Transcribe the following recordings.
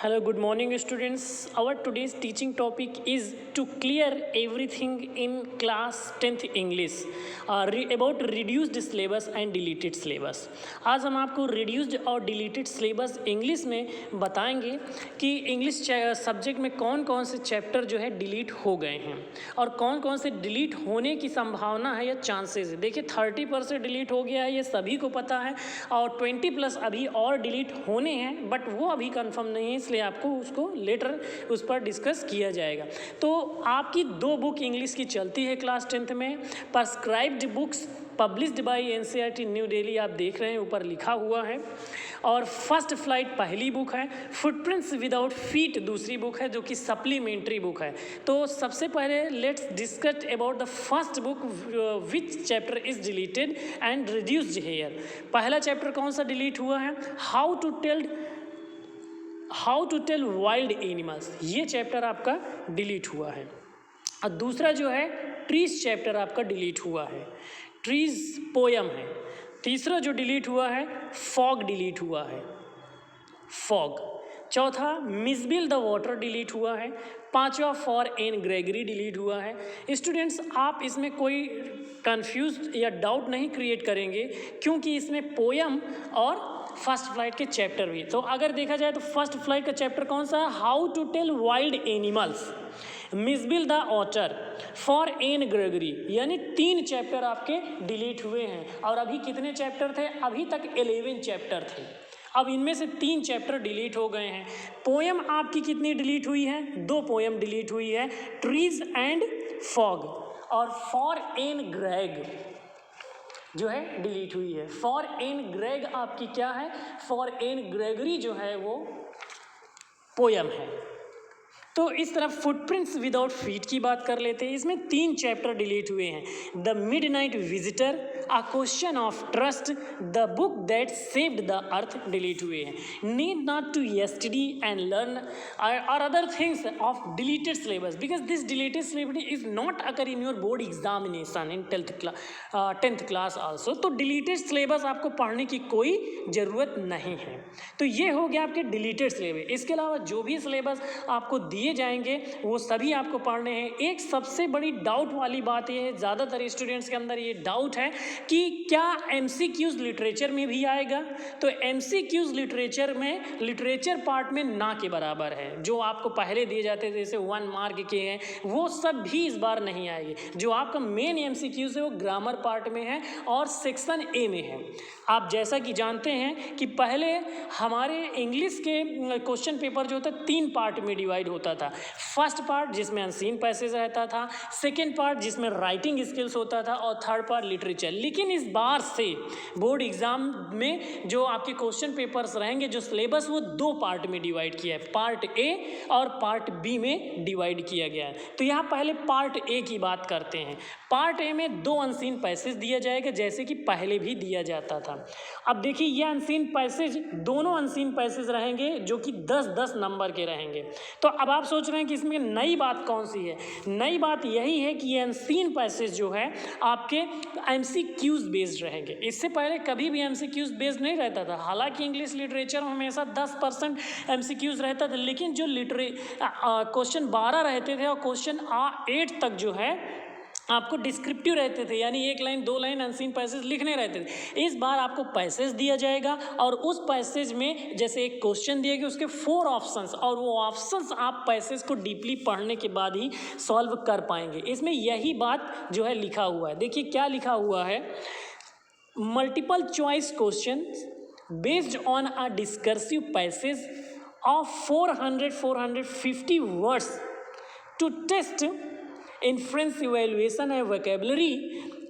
Hello, good morning students. Our today's teaching topic is to clear everything in class 10th English about reduced syllabus and deleted syllabus. आज हम आपको reduced और deleted syllabus English में बताएंगे कि English subject में कौन कौन से चैप्टर जो है डिलीट हो गए हैं और कौन कौन से डिलीट होने की संभावना है या चांसेस है। देखिए 30% डिलीट हो गया है, ये सभी को पता है, और 20+ अभी और डिलीट होने हैं, बट वो अभी कंफर्म नहीं है, इसलिए आपको उसको लेटर उस पर डिस्कस किया जाएगा। तो आपकी 2 बुक इंग्लिश की चलती है क्लास 10th में, prescribed books published by NCERT New Delhi, आप देख रहे हैं ऊपर लिखा हुआ है। और फर्स्ट फ्लाइट पहली बुक है, फुटप्रिंट्स विदाउट फीट दूसरी बुक है जो कि सप्लीमेंट्री बुक है। तो सबसे पहले let's discuss about the first book which chapter is deleted and reduced here. पहला चैप्टर कौन सा डिलीट हुआ है? How to tell wild animals, ये चैप्टर आपका डिलीट हुआ है। और दूसरा जो है ट्रीज चैप्टर आपका डिलीट हुआ है, ट्रीज पोयम है। तीसरा जो डिलीट हुआ है फॉग डिलीट हुआ है, फॉग। चौथा मिसबिल द वाटर डिलीट हुआ है। पांचवा फॉर एन ग्रेगरी डिलीट हुआ है। स्टूडेंट्स, आप इसमें कोई कंफ्यूज या डाउट नहीं क्रिएट करेंगे क्योंकि इसमें पोयम और फर्स्ट फ्लाइट के चैप्टर भी। तो अगर देखा जाए तो फर्स्ट फ्लाइट का चैप्टर कौन सा है? How to tell wild animals, Mijbil the otter, for Anne Gregory, यानी 3 चैप्टर आपके डिलीट हुए हैं। और अभी कितने चैप्टर थे? अभी तक 11 चैप्टर थे। अब इनमें से 3 चैप्टर डिलीट हो गए हैं। पोयम आपकी कितनी डिलीट हुई है? 2 पोयम डिलीट हुई है, ट्रीज एंड फॉग। और फॉर एन ग्रेग जो है डिलीट हुई है। फॉर एन ग्रेग आपकी क्या है? फॉर एन ग्रेगरी जो है वो पोयम है। तो इस तरह फुटप्रिंट्स विदाउट फीट की बात कर लेते हैं। इसमें 3 चैप्टर डिलीट हुए हैं। The midnight visitor, a question of trust, the book that saved the earth delete हुए हैं। Need not to yesterday and learn और other things of deleted syllabus because this deleted syllabus is not occur in your board examination in 10th class also. तो deleted syllabus आपको पढ़ने की कोई ज़रूरत नहीं है। तो ये हो गया आपके डिलीटेड सिलेबस। इसके अलावा जो भी सिलेबस आपको दिए जाएंगे वो सभी आपको पढ़ने हैं। एक सबसे बड़ी डाउट वाली बात ये है, ज़्यादातर स्टूडेंट्स के अंदर ये डाउट है कि क्या एमसीक्यूज लिटरेचर में भी आएगा? तो एमसीक्यूज लिटरेचर में लिटरेचर पार्ट में ना के बराबर है। जो आपको पहले दिए जाते थे जैसे 1 मार्क के हैं वो सब भी इस बार नहीं आएंगे। जो आपका मेन एमसीक्यूज है वो ग्रामर पार्ट में है और सेक्शन ए में है। आप जैसा कि जानते हैं कि पहले हमारे इंग्लिश के क्वेश्चन पेपर जो होता है 3 पार्ट में डिवाइड होता था। फर्स्ट पार्ट जिसमें अनसीन पैसेज रहता था, सेकेंड पार्ट जिसमें राइटिंग स्किल्स होता था, और थर्ड पार्ट लिटरेचर। लेकिन इस बार से बोर्ड एग्जाम में जो आपके क्वेश्चन पेपर्स रहेंगे, जो सिलेबस, वो 2 पार्ट में डिवाइड किया है, पार्ट ए और पार्ट बी में डिवाइड किया गया है। तो यहाँ पहले पार्ट ए की बात करते हैं। पार्ट ए में 2 अनसीन पैसेज दिया जाएगा जैसे कि पहले भी दिया जाता था। अब देखिए ये अनसीन पैसेज, दोनों अनसीन पैसेज रहेंगे जो कि 10-10 नंबर के रहेंगे। तो अब आप सोच रहे हैं कि इसमें नई बात कौन सी है? नई बात यही है कि ये अनसीन पैसेज जो है आपके एमसीक्यूज बेस्ड रहेंगे। इससे पहले कभी भी एमसीक्यूज बेस्ड नहीं रहता था। हालांकि इंग्लिश लिटरेचर में हमेशा 10% एमसीक्यूज रहता था, लेकिन जो क्वेश्चन 12 रहते थे और क्वेश्चन 8 तक जो है आपको डिस्क्रिप्टिव रहते थे, यानी 1 लाइन 2 लाइन अनसीन पैसेज लिखने रहते थे। इस बार आपको पैसेज दिया जाएगा और उस पैसेज में जैसे एक क्वेश्चन दिया गया, उसके 4 ऑप्शंस, और वो ऑप्शंस आप पैसेज को डीपली पढ़ने के बाद ही सॉल्व कर पाएंगे। इसमें यही बात जो है लिखा हुआ है। देखिए क्या लिखा हुआ है, multiple choice question based on a discursive passage of 450 words to test inference evaluation and vocabulary,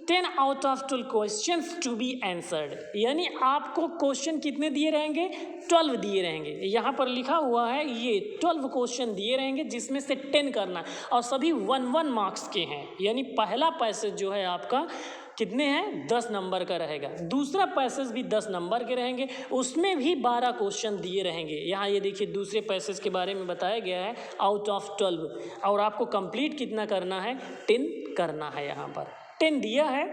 10 out of 12 questions to be answered। यानी आपको क्वेश्चन कितने दिए रहेंगे? 12 दिए रहेंगे। यहाँ पर लिखा हुआ है ये 12 क्वेश्चन दिए रहेंगे जिसमें से 10 करना, और सभी 1-1 मार्क्स के हैं। यानी पहला पैसेज जो है आपका कितने हैं? 10 नंबर का रहेगा। दूसरा पैसेज भी 10 नंबर के रहेंगे, उसमें भी 12 क्वेश्चन दिए रहेंगे। यहाँ ये देखिए दूसरे पैसेज के बारे में बताया गया है आउट ऑफ 12, और आपको कंप्लीट कितना करना है? 10 करना है यहाँ पर। 10 दिया है,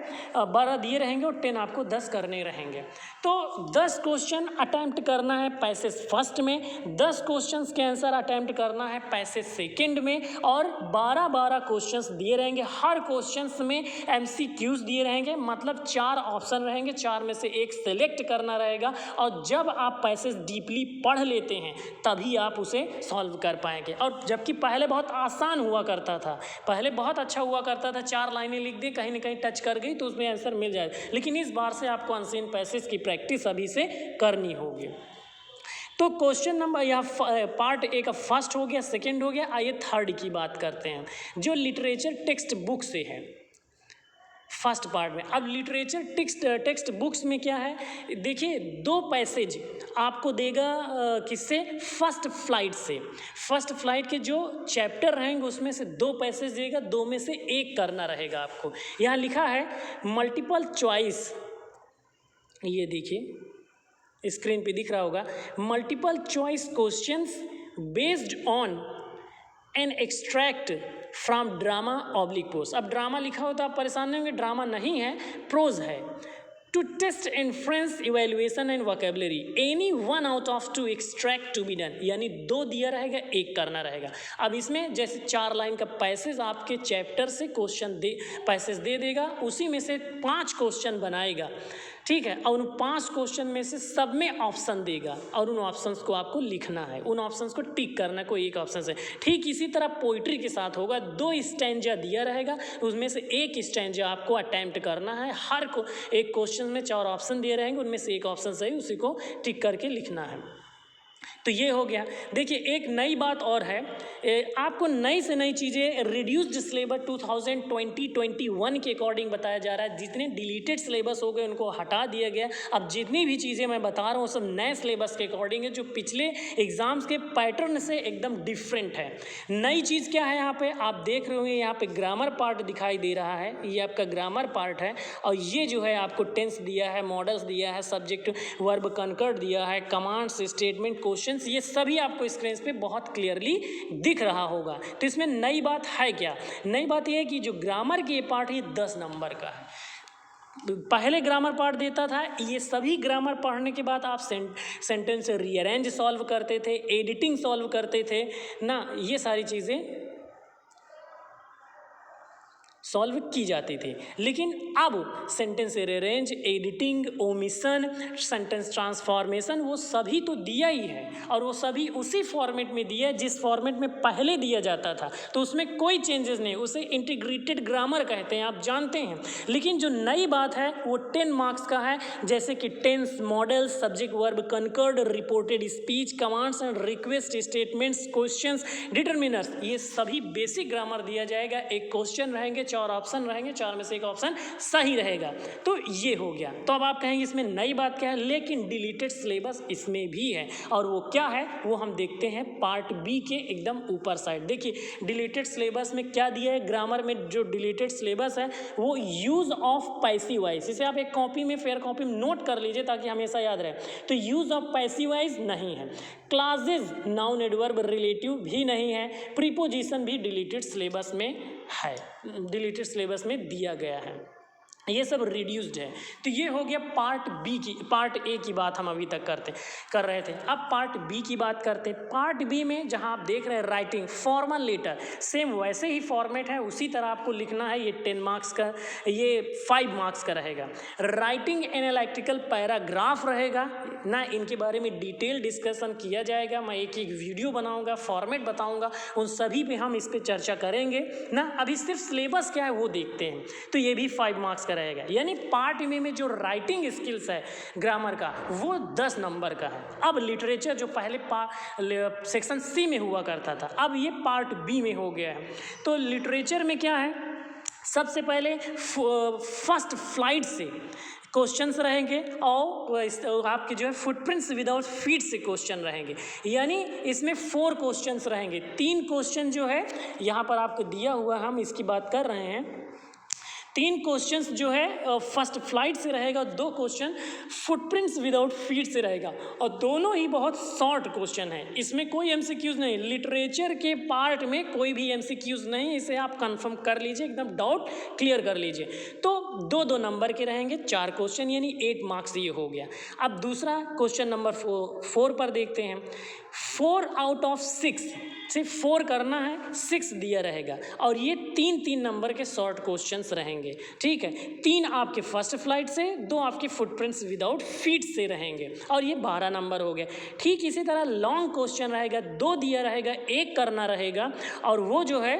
12 दिए रहेंगे और 10 आपको 10 करने रहेंगे। तो 10 क्वेश्चन अटैम्प्ट करना है पैसेज फर्स्ट में, 10 क्वेश्चंस के आंसर अटैम्प्ट करना है पैसेज सेकंड में, और 12 क्वेश्चंस दिए रहेंगे। हर क्वेश्चंस में MCQs दिए रहेंगे, मतलब 4 ऑप्शन रहेंगे, 4 में से एक सेलेक्ट करना रहेगा, और जब आप पैसेज डीपली पढ़ लेते हैं तभी आप उसे सॉल्व कर पाएंगे। और जबकि पहले बहुत आसान हुआ करता था, पहले बहुत अच्छा हुआ करता था, 4 लाइनें लिख दी, कहीं ना कहीं टच कर गई तो उसमें आंसर मिल जाए, लेकिन इस बार से आपको अनसीन पैसेज की प्रैक्टिस अभी से करनी होगी। तो क्वेश्चन नंबर यहाँ पार्ट ए का फर्स्ट हो गया, सेकंड हो गया। आइए थर्ड की बात करते हैं, जो लिटरेचर टेक्स्ट बुक से है फर्स्ट पार्ट में। अब लिटरेचर टेक्स्ट बुक्स में क्या है, देखिए 2 पैसेज आपको देगा किससे, फर्स्ट फ्लाइट से। फर्स्ट फ्लाइट के जो चैप्टर रहेंगे उसमें से 2 पैसेज देगा, 2 में से एक करना रहेगा आपको। यहाँ लिखा है मल्टीपल चॉइस, ये देखिए स्क्रीन पे दिख रहा होगा, multiple choice questions based on an extract from drama oblique prose. अब ड्रामा लिखा होता आप परेशान नहीं होंगे, ड्रामा नहीं है, प्रोज है। To test inference evaluation and vocabulary, any one out of 2 extract to be done, यानी 2 दिया रहेगा, 1 करना रहेगा। अब इसमें जैसे 4 लाइन का पैसेज आपके चैप्टर से क्वेश्चन पैसेज दे देगा, उसी में से 5 क्वेश्चन बनाएगा, ठीक है, और उन 5 क्वेश्चन में से सब में ऑप्शन देगा, और उन ऑप्शंस को आपको लिखना है, उन ऑप्शंस को टिक करना है कोई एक ऑप्शन से। ठीक इसी तरह पोइट्री के साथ होगा, 2 स्टैंजा दिया रहेगा, उसमें से एक स्टैंजा आपको अटैम्प्ट करना है। हर को एक क्वेश्चन में 4 ऑप्शन दिए रहेंगे, उनमें से एक ऑप्शन सही, उसी को टिक करके लिखना है। तो ये हो गया। देखिए एक नई बात और है, आपको नई से नई चीज़ें रिड्यूस्ड सिलेबस 2020-21 के अकॉर्डिंग बताया जा रहा है। जितने डिलीटेड सिलेबस हो गए उनको हटा दिया गया। अब जितनी भी चीज़ें मैं बता रहा हूँ सब नए सिलेबस के अकॉर्डिंग है, जो पिछले एग्जाम्स के पैटर्न से एकदम डिफरेंट है। नई चीज़ क्या है, यहाँ पे आप देख रहे होंगे, यहाँ पे ग्रामर पार्ट दिखाई दे रहा है, ये आपका ग्रामर पार्ट है, और ये जो है आपको टेंस दिया है, मॉडल्स दिया है, सब्जेक्ट वर्ब कनकर्ड दिया है, कमांड्स, स्टेटमेंट, क्वेश्चन, ये सभी आपको स्क्रीन पे बहुत क्लियरली दिख रहा होगा। तो इसमें नई बात है क्या, नई बात यह है कि जो ग्रामर की ये पार्ट है 10 नंबर का है। पहले ग्रामर पार्ट देता था, ये सभी ग्रामर पढ़ने के बाद आप सेंटेंस रीअरेंज सॉल्व करते थे, एडिटिंग सॉल्व करते थे ना, ये सारी चीज़ें सॉल्व की जाती थी। लेकिन अब sentence rearrange, editing, omission, sentence transformation, वो सभी तो दिया ही है, और वो सभी उसी फॉर्मेट में दिया है जिस फॉर्मेट में पहले दिया जाता था, तो उसमें कोई चेंजेस नहीं, उसे इंटीग्रेटेड ग्रामर कहते हैं, आप जानते हैं। लेकिन जो नई बात है वो 10 मार्क्स का है, जैसे कि tense, modal, subject verb concord, reported speech, commands and request, statements, questions, determiners, ये सभी बेसिक ग्रामर दिया जाएगा। एक क्वेश्चन रहेंगे, 4 ऑप्शन रहेंगे, 4 में से एक ऑप्शन सही रहेगा। तो ये हो गया। तो अब आप कहेंगे इसमें नई बात क्या है, लेकिन डिलीटेड सिलेबस इसमें भी है, और वो क्या है वो हम देखते हैं पार्ट बी के एकदम ऊपर साइड। देखिए डिलीटेड सिलेबस में क्या दिया है, ग्रामर में जो डिलीटेड सिलेबस है वो यूज ऑफ पैसिव वॉइस, इसे आप एक कॉपी में, फेयर कॉपी में नोट कर लीजिए ताकि हमेशा याद रहे। तो यूज ऑफ पैसिव वॉइस नहीं है, क्लासेज, नाउन, एडवर्ब, रिलेटिव भी नहीं है, प्रीपोजिशन भी डिलीटेड सिलेबस में है, डिलीटेड सिलेबस में दिया गया है, ये सब रिड्यूस्ड है। तो ये हो गया पार्ट बी की, पार्ट ए की बात हम अभी तक कर रहे थे। अब पार्ट बी की बात करते हैं। पार्ट बी में जहां आप देख रहे हैं राइटिंग, फॉर्मल लेटर, सेम वैसे ही फॉर्मेट है, उसी तरह आपको लिखना है। ये 10 मार्क्स का, ये 5 मार्क्स का रहेगा। राइटिंग एनालिटिकल पैराग्राफ रहेगा ना, इनके बारे में डिटेल डिस्कशन किया जाएगा, मैं एक वीडियो बनाऊंगा, फॉर्मेट बताऊंगा, उन सभी पे हम इस पर चर्चा करेंगे ना। अभी सिर्फ सिलेबस क्या है वो देखते हैं। तो ये भी 5 मार्क्स रहेगा, यानी पार्ट ए में जो राइटिंग स्किल्स है ग्रामर का वो 10 नंबर का है। अब लिटरेचर जो पहले सेक्शन सी में हुआ करता था, अब ये पार्ट बी में हो गया है। तो लिटरेचर में क्या है, सबसे पहले फर्स्ट फ्लाइट से क्वेश्चंस रहेंगे, और आपके जो है फुटप्रिंट्स विदाउट फीट से क्वेश्चन रहेंगे, यानी इसमें 4 क्वेश्चंस रहेंगे। 3 क्वेश्चन जो है यहाँ पर आपको दिया हुआ, हम इसकी बात कर रहे हैं। 3 क्वेश्चंस जो है फर्स्ट फ्लाइट से रहेगा, 2 क्वेश्चन फुटप्रिंट्स विदाउट फीट से रहेगा और दोनों ही बहुत शॉर्ट क्वेश्चन है। इसमें कोई एमसीक्यूज नहीं, लिटरेचर के पार्ट में कोई भी एमसीक्यूज नहीं, इसे आप कंफर्म कर लीजिए, एकदम डाउट क्लियर कर लीजिए। तो 2-2 नंबर के रहेंगे, 4 क्वेश्चन यानी 8 मार्क्स ये हो गया। अब दूसरा क्वेश्चन नंबर 4 पर देखते हैं। 4 आउट ऑफ 6 सिर्फ 4 करना है, 6 दिया रहेगा और ये 3-3 नंबर के शॉर्ट क्वेश्चंस रहेंगे, ठीक है। 3 आपके फर्स्ट फ्लाइट से, 2 आपके फुटप्रिंट्स विदाउट फीट से रहेंगे और ये 12 नंबर हो गए। ठीक इसी तरह लॉन्ग क्वेश्चन रहेगा, 2 दिया रहेगा, 1 करना रहेगा और वो जो है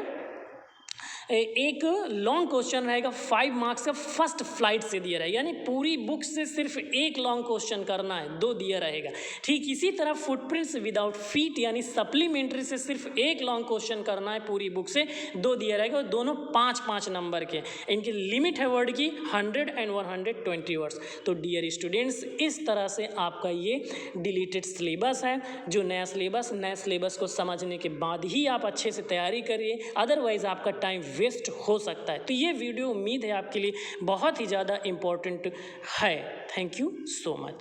एक लॉन्ग क्वेश्चन रहेगा 5 मार्क्स का फर्स्ट फ्लाइट से दिया रहेगा, यानी पूरी बुक से सिर्फ 1 लॉन्ग क्वेश्चन करना है, 2 दिया रहेगा। ठीक इसी तरह फुटप्रिंट्स विदाउट फीट यानी सप्लीमेंट्री से सिर्फ 1 लॉन्ग क्वेश्चन करना है पूरी बुक से, 2 दिया रहेगा और दोनों 5-5 नंबर के। इनकी लिमिट है वर्ड की 100 and 120 वर्ड्स। तो डियर स्टूडेंट्स, इस तरह से आपका ये डिलीटेड सिलेबस है। जो नया सिलेबस को समझने के बाद ही आप अच्छे से तैयारी करिए, अदरवाइज आपका टाइम वेस्ट हो सकता है। तो ये वीडियो उम्मीद है आपके लिए बहुत ही ज़्यादा इम्पोर्टेंट है। Thank you so much.